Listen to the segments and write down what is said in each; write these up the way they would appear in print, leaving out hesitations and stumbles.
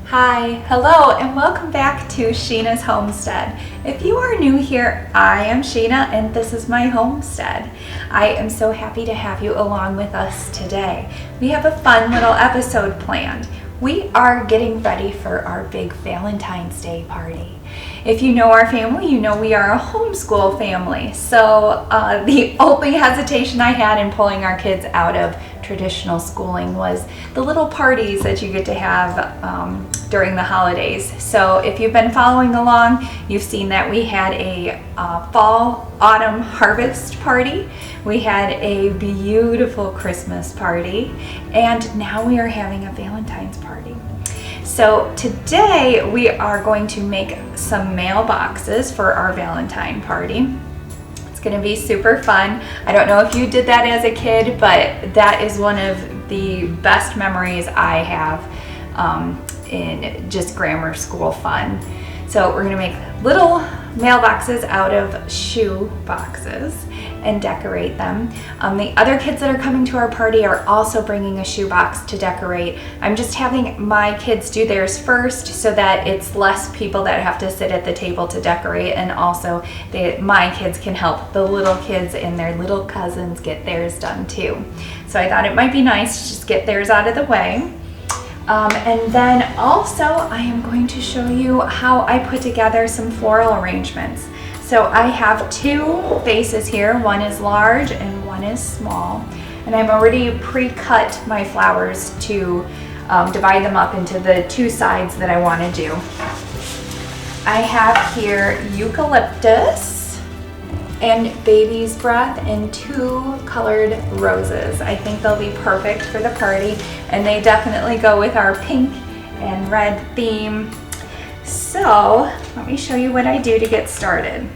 Hi, hello, and welcome back to Sheena's Homestead. If you are new here, I am Sheena and this is my homestead. I am so happy to have you along with us today. We have a fun little episode planned. We are getting ready for our big Valentine's Day party. If you know our family, you know we are a homeschool family. So the only hesitation I had in pulling our kids out of traditional schooling was the little parties that you get to have during the holidays. So if you've been following along, you've seen that we had a fall, autumn harvest party. We had a beautiful Christmas party, and now we are having a Valentine's party. So today we are going to make some mailboxes for our Valentine party. It's going to be super fun. I don't know if you did that as a kid, but that is one of the best memories I have in just grammar school fun. So we're going to make little mailboxes out of shoe boxes and decorate them. The other kids that are coming to our party are also bringing a shoe box to decorate. I'm just having my kids do theirs first so that it's less people that have to sit at the table to decorate, and also my kids can help the little kids and their little cousins get theirs done too. So I thought it might be nice to just get theirs out of the way. And then also I am going to show you how I put together some floral arrangements. So I have two vases here. One is large and one is small. And I've already pre-cut my flowers to divide them up into the two sides that I want to do. I have here eucalyptus and baby's breath and two colored roses. I think they'll be perfect for the party, and they definitely go with our pink and red theme. So let me show you what I do to get started.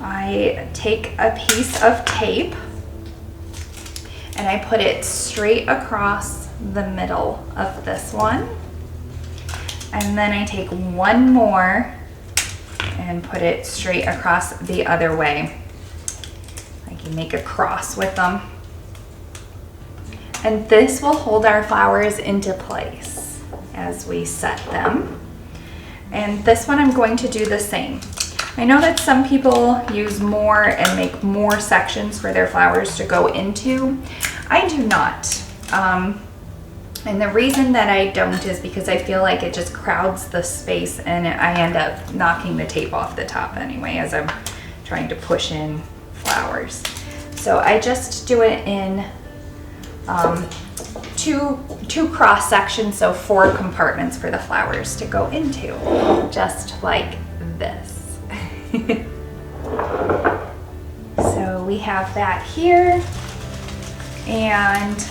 I take a piece of tape and I put it straight across the middle of this one, and then I take one more and put it straight across the other way. Like you make a cross with them. And this will hold our flowers into place as we set them. And this one I'm going to do the same. I know that some people use more and make more sections for their flowers to go into. I do not. And the reason that I don't is because I feel like it just crowds the space and I end up knocking the tape off the top anyway as I'm trying to push in flowers. So I just do it in two cross sections, so 4 compartments for the flowers to go into, just like this. So we have that here, and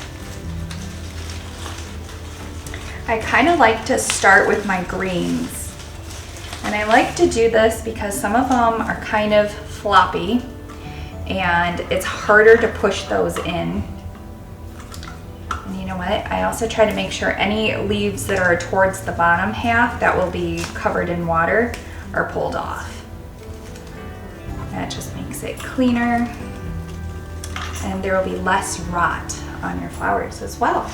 I kind of like to start with my greens. And I like to do this because some of them are kind of floppy and it's harder to push those in. And you know what? I also try to make sure any leaves that are towards the bottom half that will be covered in water are pulled off. That just makes it cleaner, and there will be less rot on your flowers as well.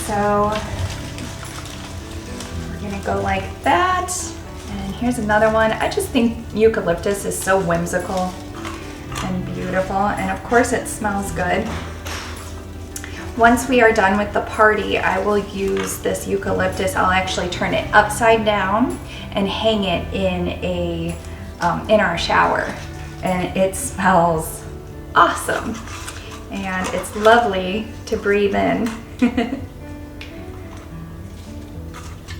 So we're gonna go like that. And here's another one. I just think eucalyptus is so whimsical and beautiful, and of course it smells good. Once we are done with the party, I will use this eucalyptus. I'll actually turn it upside down and hang it in our shower, and it smells awesome and it's lovely to breathe in.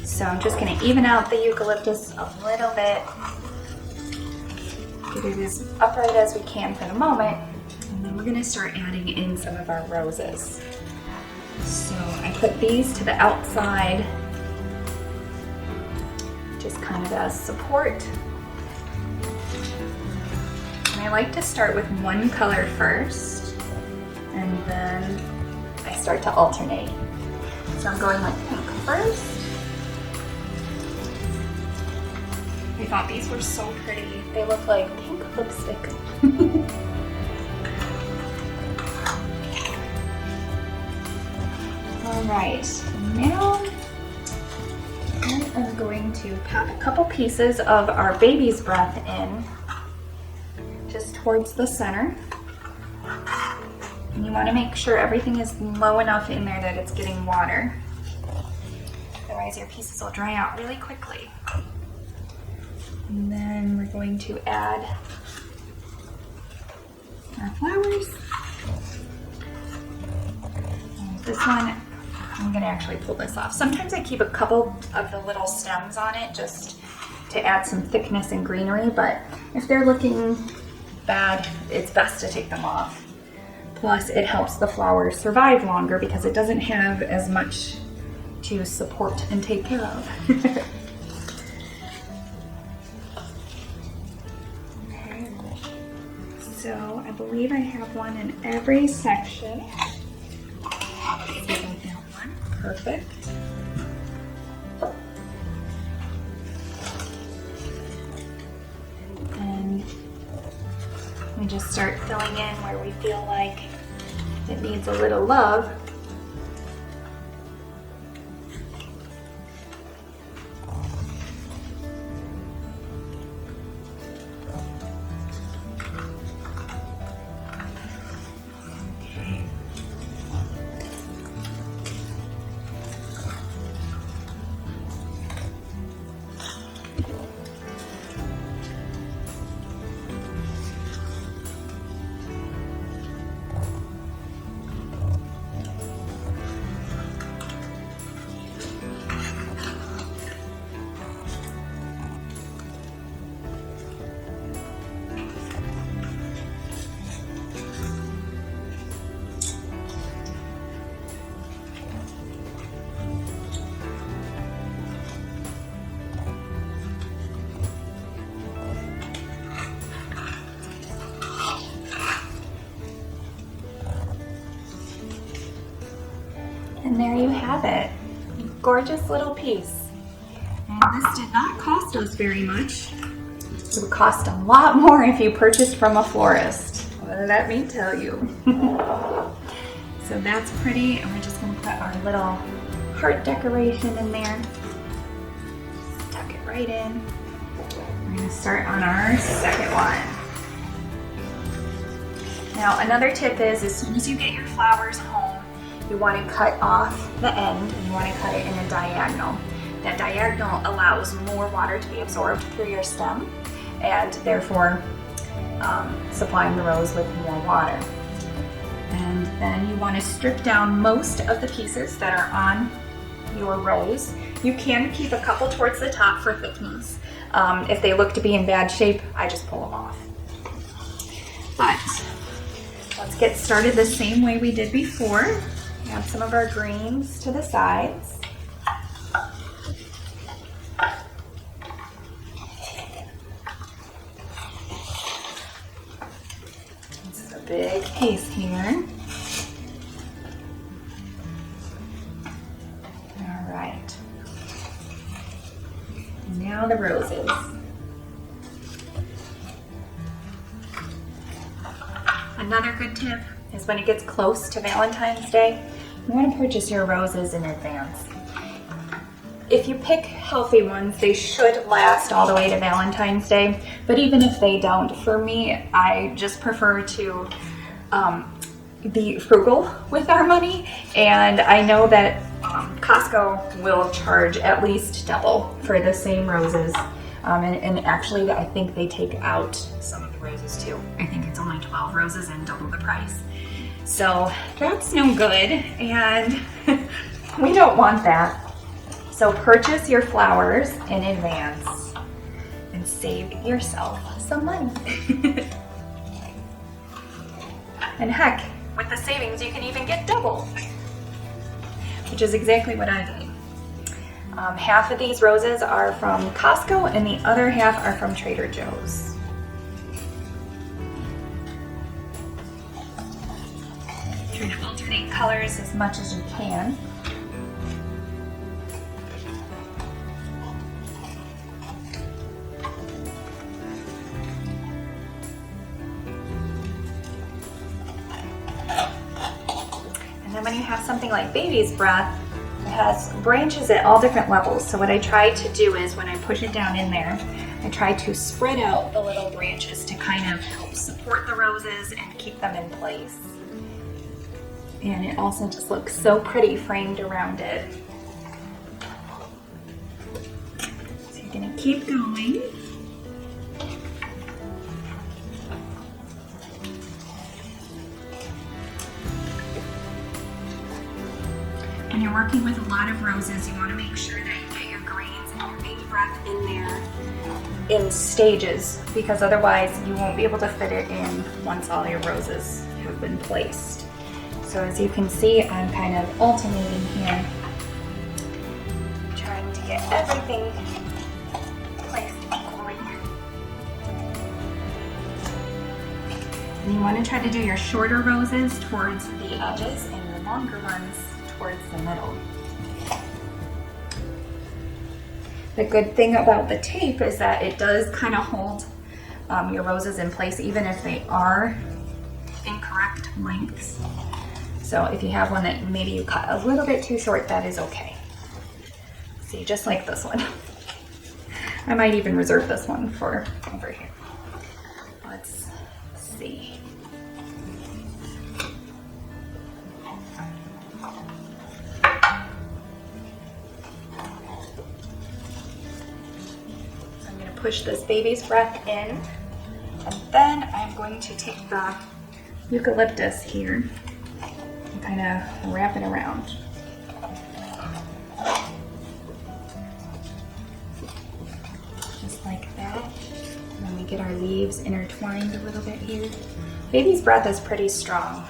So I'm just going to even out the eucalyptus a little bit, get it as upright as we can for the moment, and then we're going to start adding in some of our roses. So I put these to the outside, just kind of as support. And I like to start with one color first, and then I start to alternate. So I'm going with pink first. I thought these were so pretty. They look like pink lipstick. All right, now I'm going to pop a couple pieces of our baby's breath in, just towards the center. And you want to make sure everything is low enough in there that it's getting water. Otherwise your pieces will dry out really quickly. And then we're going to add our flowers. And this one, I'm going to actually pull this off. Sometimes I keep a couple of the little stems on it just to add some thickness and greenery, but if they're looking bad, it's best to take them off. Plus, it helps the flowers survive longer because it doesn't have as much to support and take care of. So I believe I have one in every section. Perfect. And we just start filling in where we feel like it needs a little love. And there you have it. Gorgeous little piece. And this did not cost us very much. It would cost a lot more if you purchased from a florist. Let me tell you. So that's pretty, and we're just gonna put our little heart decoration in there. Tuck it right in. We're gonna start on our second one. Now another tip is, as soon as you get your flowers home, you want to cut off the end and you want to cut it in a diagonal. That diagonal allows more water to be absorbed through your stem and therefore supplying the rose with more water. And then you want to strip down most of the pieces that are on your rose. You can keep a couple towards the top for thickness. If they look to be in bad shape, I just pull them off. But let's get started the same way we did before. Add some of our greens to the sides. This is a big piece here. All right. Now the roses. Another good tip is when it gets close to Valentine's Day, you want to purchase your roses in advance. If you pick healthy ones, they should last all the way to Valentine's Day, but even if they don't, for me, I just prefer to be frugal with our money, and I know that Costco will charge at least double for the same roses, and actually I think they take out some of the roses too. I think it's only 12 roses and double the price. So that's no good, and we don't want that. So purchase your flowers in advance and save yourself some money. And heck, with the savings you can even get double, which is exactly what I did. Half of these roses are from Costco and the other half are from Trader Joe's. Try to alternate colors as much as you can. And then when you have something like baby's breath, It has branches at all different levels. So what I try to do is when I push it down in there, I try to spread out the little branches to kind of help support the roses and keep them in place. And it also just looks so pretty framed around it. So you're gonna keep going. When you're working with a lot of roses, you want to make sure that you get your grains and your baby breath in there in stages, because otherwise you won't be able to fit it in once all your roses have been placed. So as you can see, I'm kind of alternating here, trying to get everything placed equally. And you want to try to do your shorter roses towards the edges and your longer ones towards the middle. The good thing about the tape is that it does kind of hold your roses in place even if they are incorrect lengths. So if you have one that maybe you cut a little bit too short, that is okay. See, just like this one. I might even reserve this one for over here. Let's see. Push this baby's breath in, and then I'm going to take the eucalyptus here and kind of wrap it around. Just like that. And then we get our leaves intertwined a little bit here. Baby's breath is pretty strong.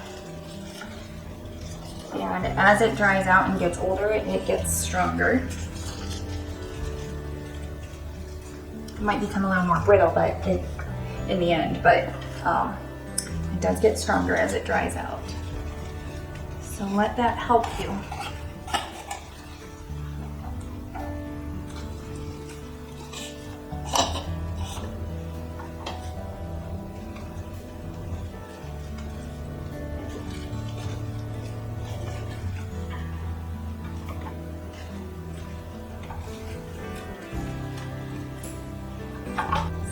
And as it dries out and gets older, it gets stronger. Might become a little more brittle, but in the end, but it does get stronger as it dries out. So let that help you.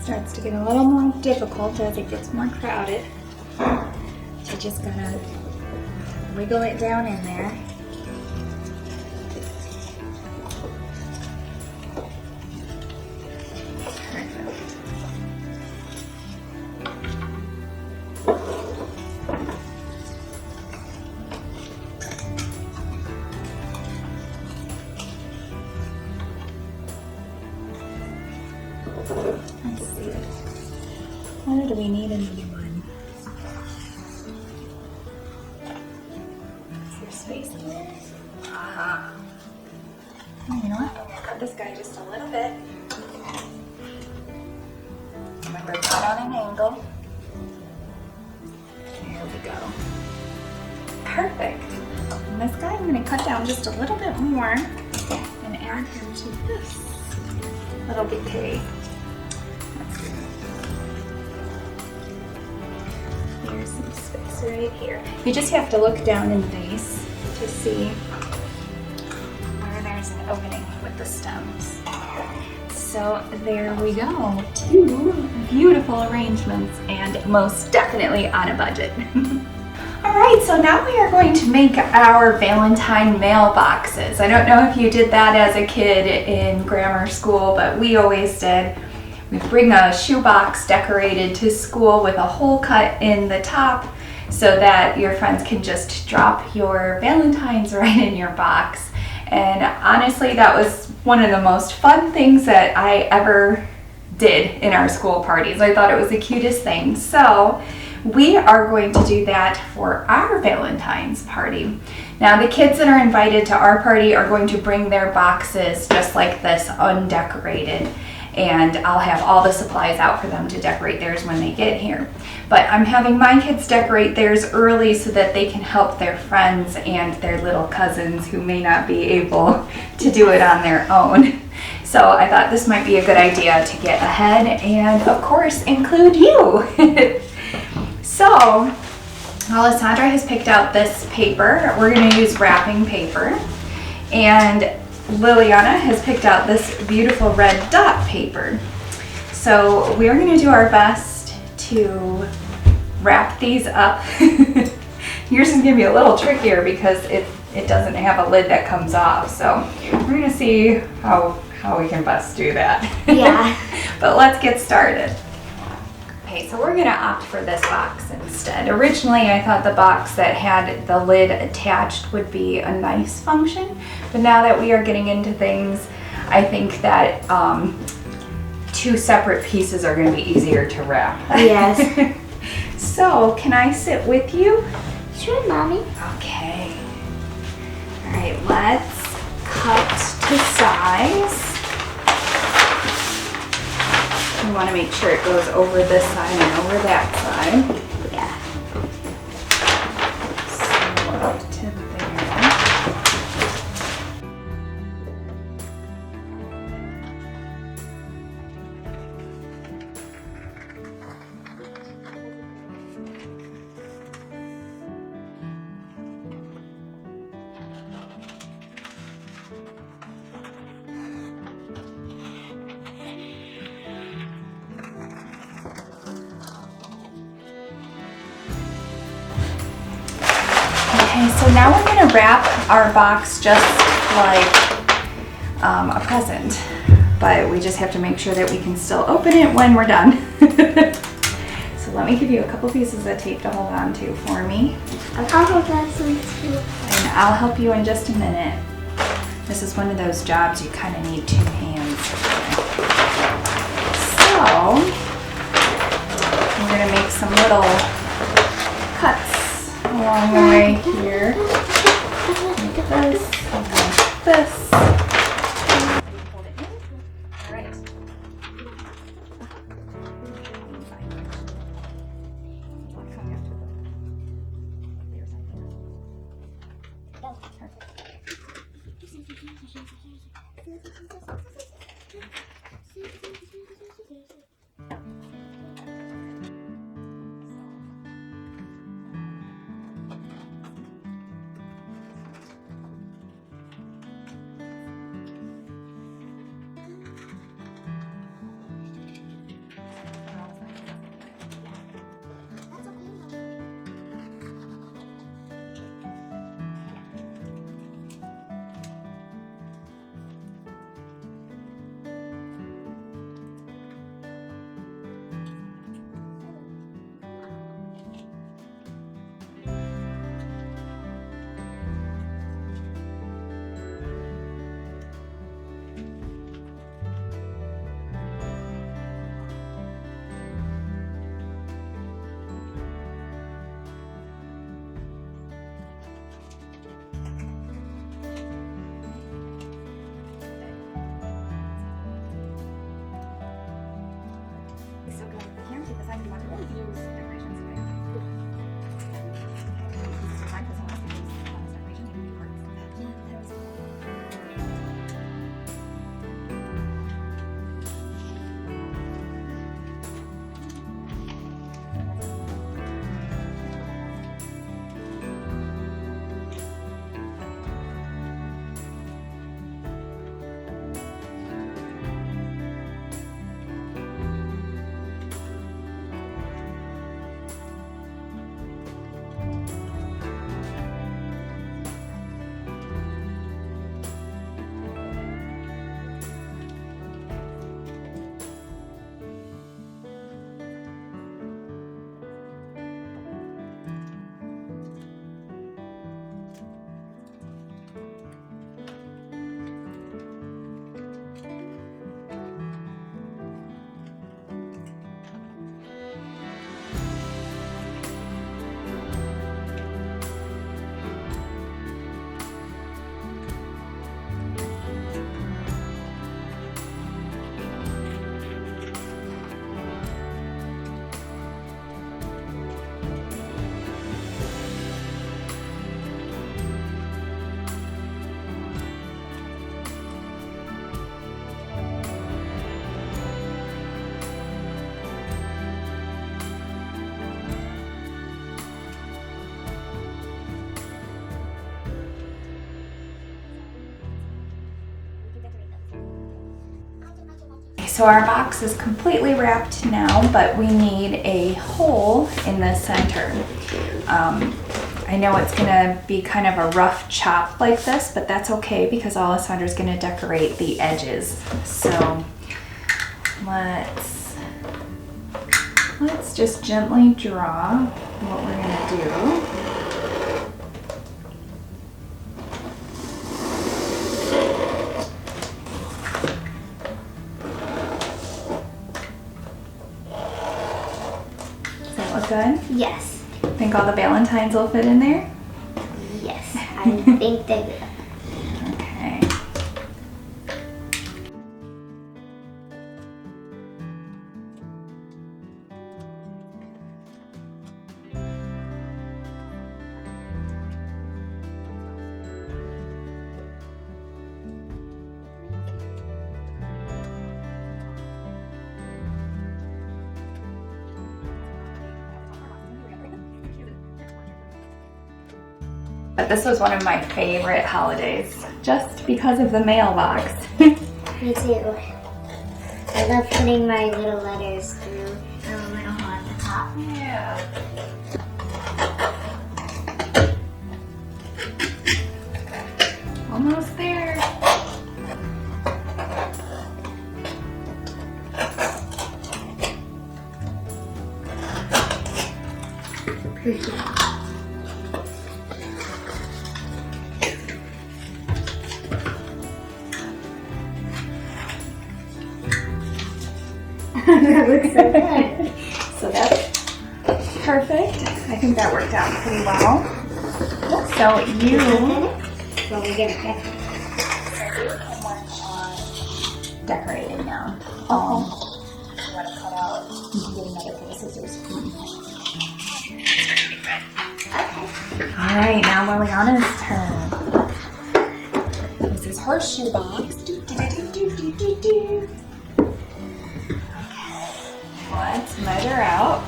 Starts to get a little more difficult as it gets more crowded. So you just gotta wiggle it down in there. Let's see. Or do we need another one? Is there space in there? Aha. Oh, you know what? I'm gonna cut this guy just a little bit. Remember, cut on an angle. There we go. Perfect. And this guy I'm gonna cut down just a little bit more and add him to this little bouquet. There's some space right here. You just have to look down in the vase to see where there's an opening with the stems. So there we go. 2 beautiful arrangements and most definitely on a budget. Alright, so now we are going to make our Valentine mailboxes. I don't know if you did that as a kid in grammar school, but we always did. We bring a shoebox decorated to school with a hole cut in the top so that your friends can just drop your Valentines right in your box. And honestly, that was one of the most fun things that I ever did in our school parties. I thought it was the cutest thing. So we are going to do that for our Valentine's party. Now the kids that are invited to our party are going to bring their boxes just like this, undecorated. And I'll have all the supplies out for them to decorate theirs when they get here. But I'm having my kids decorate theirs early so that they can help their friends and their little cousins who may not be able to do it on their own. So I thought this might be a good idea to get ahead and of course include you. So Alessandra has picked out this paper. We're going to use wrapping paper. And Liliana has picked out this beautiful red dot paper. So we're going to do our best to wrap these up. Yours is going to be a little trickier because it doesn't have a lid that comes off. So we're going to see how we can best do that. Yeah. But let's get started. Okay, so we're going to opt for this box instead. Originally, I thought the box that had the lid attached would be a nice function, but now that we are getting into things, I think that two separate pieces are going to be easier to wrap. Yes. So, can I sit with you? Sure, Mommy. Okay. All right, let's cut to size. You want to make sure it goes over this side and over that side. Yeah. So up to there. Okay, so now we're going to wrap our box just like a present, but we just have to make sure that we can still open it when we're done. So let me give you a couple pieces of tape to hold on to for me. I'll hold that one too. And I'll help you in just a minute. This is one of those jobs you kind of need two hands for. So we're going to make some little cuts along the way here. Like this, like this. Hold it in. All right. So our box is completely wrapped now, but we need a hole in the center. I know it's gonna be kind of a rough chop like this, but that's okay because Alessandra's gonna decorate the edges. So let's just gently draw what we're gonna do. Does that look good? Yes. Think all the Valentines will fit in there? Yes. I think they will. Okay. But this was one of my favorite holidays, just because of the mailbox. Me too. I love putting my little letters through a little hole at the top. Yeah. Almost there. That looks so good. So that's perfect. I think that worked out pretty well. So you Well, we get it back. can work on decorating now. You want to cut out, you can get another pair of scissors. Okay. All right, now Liliana's turn. This is her shoe box. Do. Let's measure out.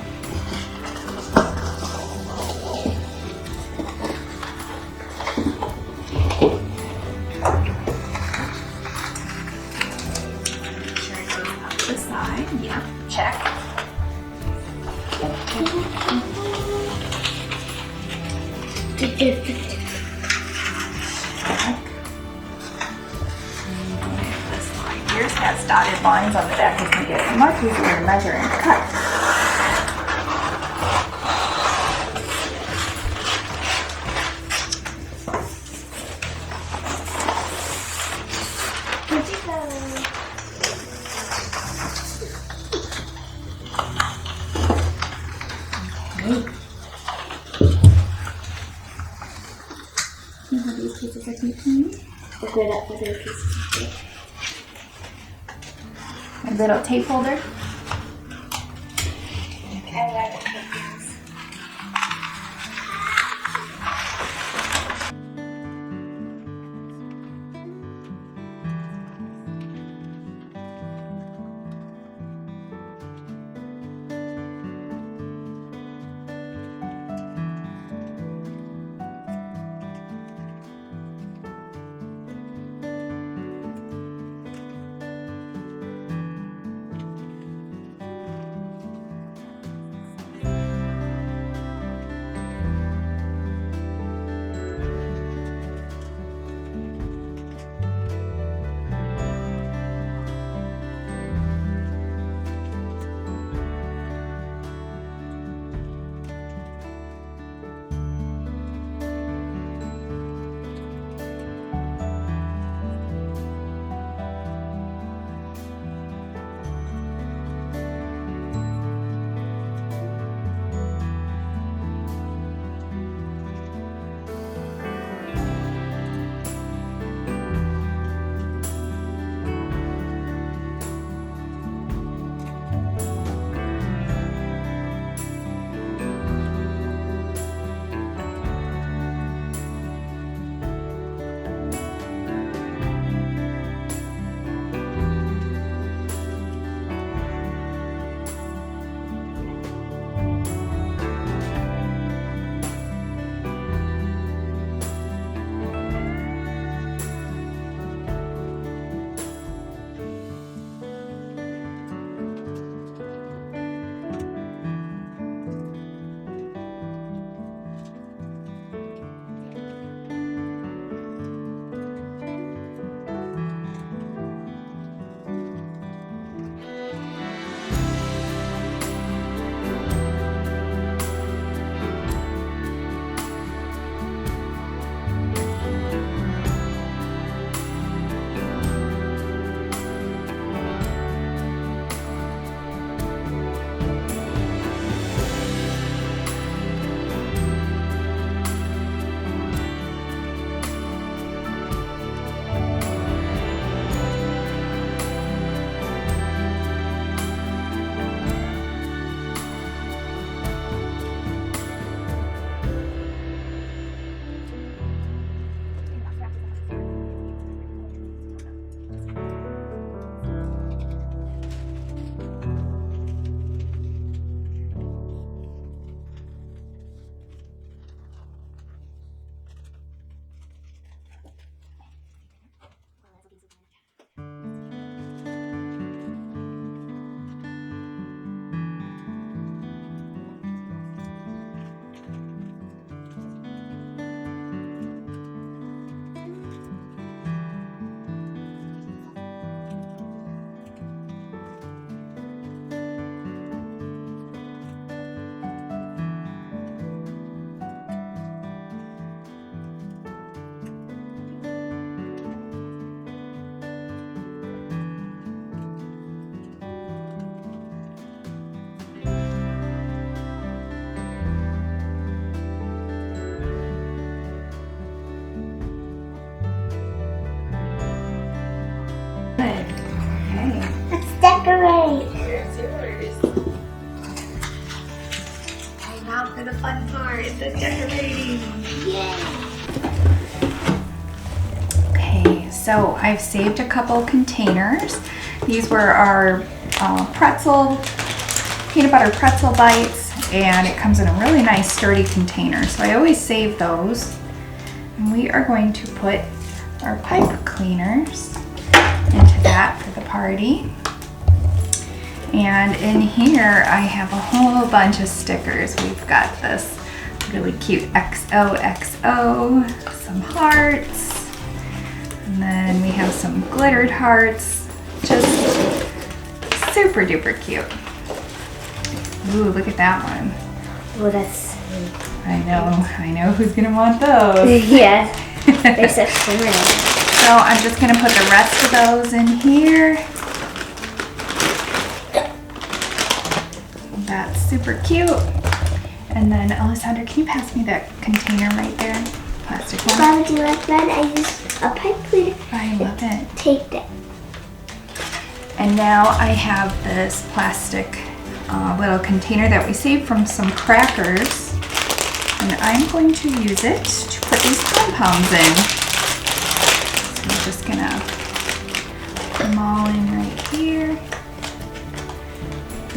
Make sure it goes up the side. Yeah, check. This line. Yours has dotted lines on the back. It can get much easier to measure and cut. Where'd you go? You have these pieces of tape clean. Look it up for the pieces. A little tape holder. I love it. in the decorating. Yay! Okay, so I've saved a couple containers. These were our peanut butter pretzel bites, and it comes in a really nice sturdy container. So I always save those. And we are going to put our pipe cleaners into that for the party. And in here I have a whole bunch of stickers. We've got this really cute XOXO, some hearts, and then we have some glittered hearts. Just super duper cute. Ooh, look at that one. Oh, that's sweet. I know who's gonna want those. Yeah, they're so pretty. So I'm just gonna put the rest of those in here. That's super cute. And then, Alessandra, can you pass me that container right there? Plastic one. Mom, do you like that? I used a pipe cleaner. I love it. Taped it. And now I have this plastic little container that we saved from some crackers. And I'm going to use it to put these pom-poms in. So I'm just gonna put them all in right here.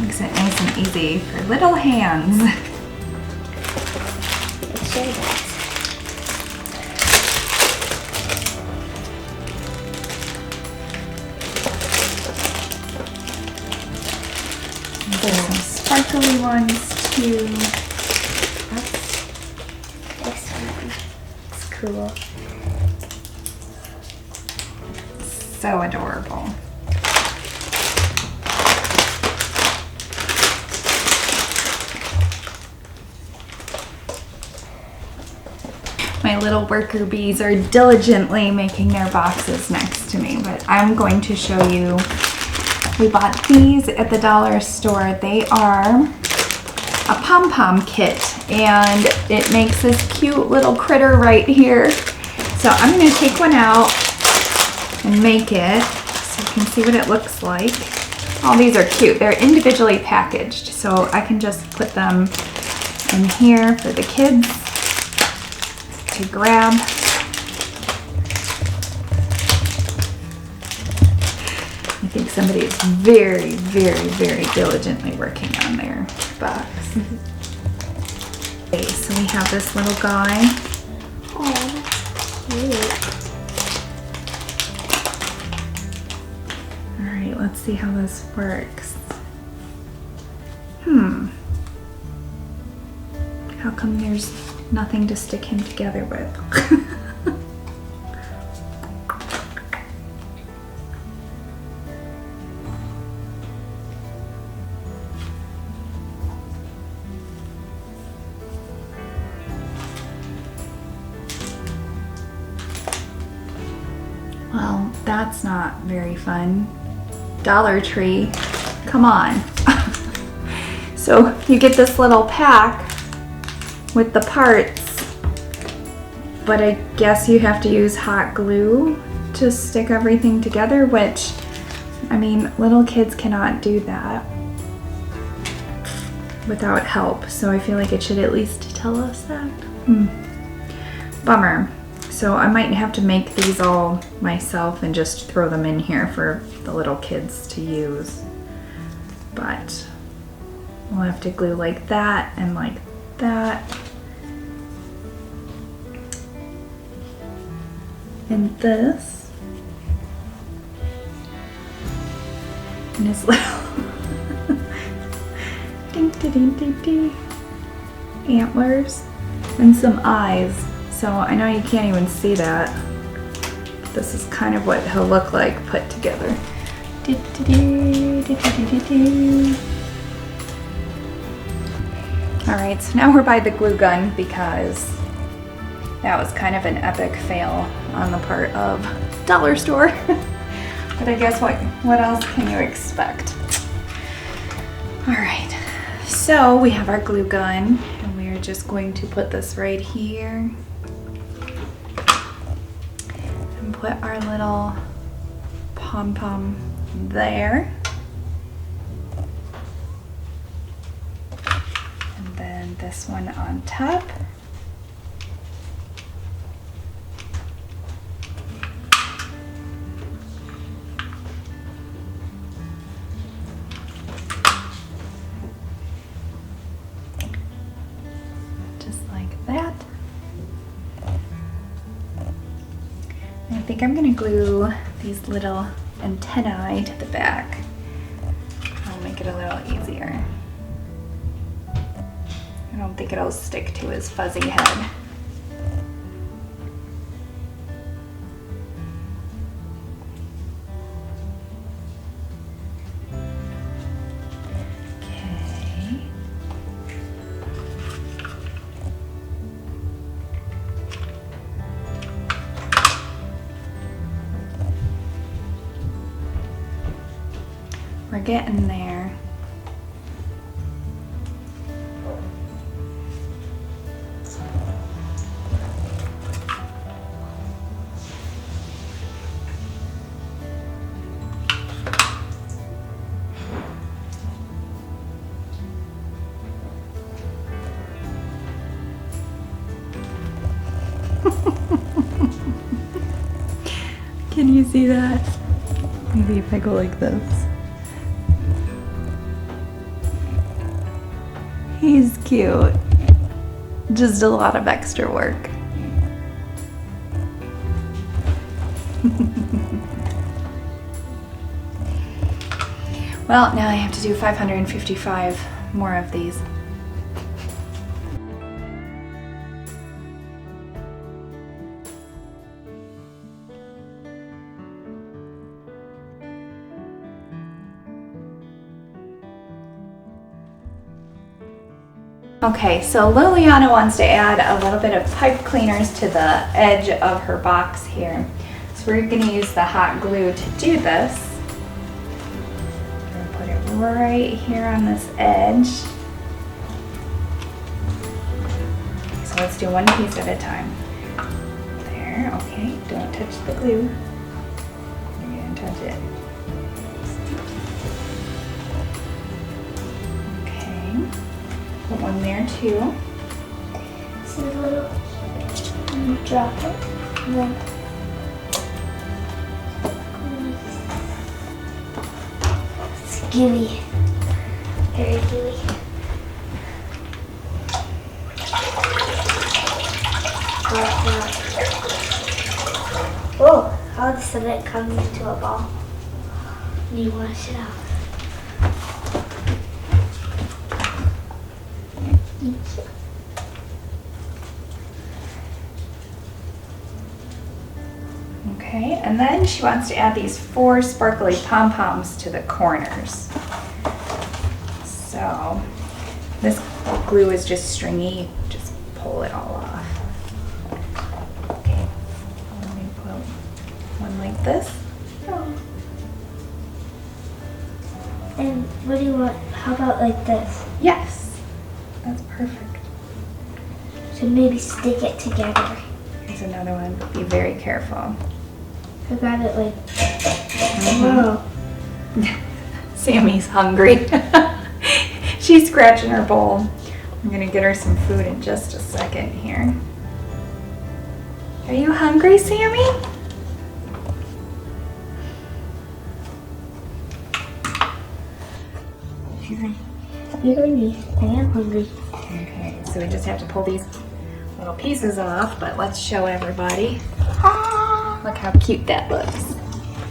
Makes it nice and easy for little hands. It sure does. There's some sparkly ones too. This one. It's cool. So adorable. My little worker bees are diligently making their boxes next to me, but I'm going to show you. We bought these at the dollar store. They are a pom-pom kit, and it makes this cute little critter right here. So I'm going to take one out and make it so you can see what it looks like. All these are cute. They're individually packaged, so I can just put them in here for the kids to grab. I think somebody is very, very, very diligently working on their box. Okay, so we have this little guy. Oh, that's cute. All right, let's see how this works. How come there's nothing to stick him together with? Well, that's not very fun. Dollar Tree, come on. So you get this little pack with the parts, but I guess you have to use hot glue to stick everything together, which, I mean, little kids cannot do that without help, so I feel like it should at least tell us that. Bummer. So I might have to make these all myself and just throw them in here for the little kids to use. But we'll have to glue like that and like that. And this. And his little ding ding ding ding ding antlers and some eyes. So I know you can't even see that. This is kind of what he'll look like put together. Alright, so now we're by the glue gun because that was kind of an epic fail on the part of dollar store. But I guess what else can you expect? Alright, so we have our glue gun and we are just going to put this right here. Put our little pom-pom there. And then And this one on top. Just like that. And I think I'm gonna glue these little antennae to the back. I'll make it a little easier. I don't think it'll stick to his fuzzy head. Okay. We're getting there. Can you see that? Maybe if I go like this. He's cute. Just a lot of extra work. Well, now I have to do 555 more of these. Okay, so Liliana wants to add a little bit of pipe cleaners to the edge of her box here. So we're going to use the hot glue to do this. We're going to put it right here on this edge. So let's do one piece at a time. There, okay, don't touch the glue. You're going to touch it. Put one there too. So a little drop it, and then it's gooey, very gooey. Oh, all of a sudden it comes into a ball. And you wash it out. Okay, and then she wants to add these 4 sparkly pom-poms to the corners. So this glue is just stringy, just pull it all off. Okay, let me put one like this. And what do you want? How about like this? Yes, that's perfect. So maybe stick it together. Here's another one, be very careful. I got it like, whoa. Sammy's hungry. She's scratching her bowl. I'm gonna get her some food in just a second here. Are you hungry, Sammy? You're hungry. I am hungry. Okay, so we just have to pull these little pieces off, but let's show everybody. Look how cute that looks.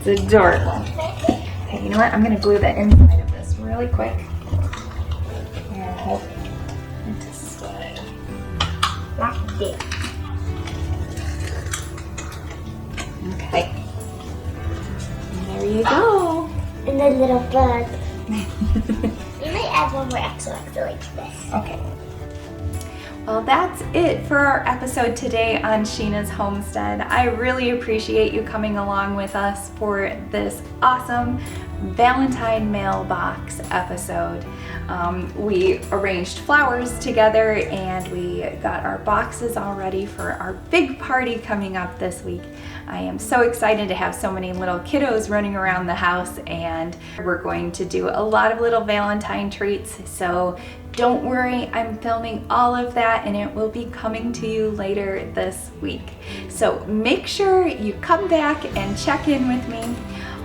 It's adorable. Okay, you know what? I'm gonna glue the inside of this really quick. And hold it to stay. Like this. Okay. And there you go. And then little bug. You might add one more extra like this. Okay. Well, that's it for our episode today on Sheena's Homestead. I really appreciate you coming along with us for this awesome Valentine mailbox episode. We arranged flowers together and we got our boxes all ready for our big party coming up this week. I am so excited to have so many little kiddos running around the house, and we're going to do a lot of little Valentine treats. So don't worry, I'm filming all of that and it will be coming to you later this week. So make sure you come back and check in with me.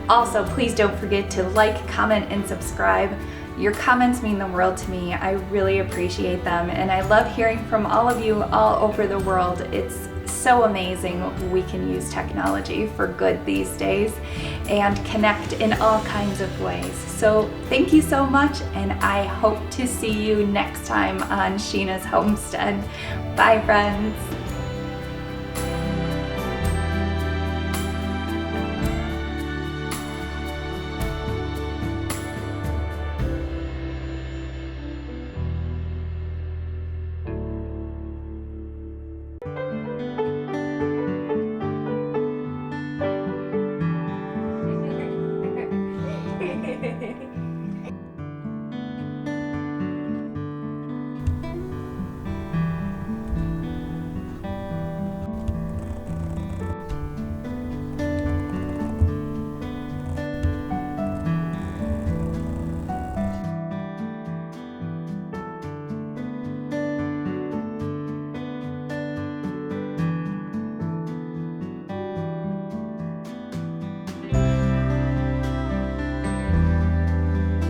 Also, please don't forget to like, comment, and subscribe. Your comments mean the world to me. I really appreciate them, and I love hearing from all of you all over the world. It's so amazing we can use technology for good these days and connect in all kinds of ways. So thank you so much, and I hope to see you next time on Sheena's Homestead. Bye, friends.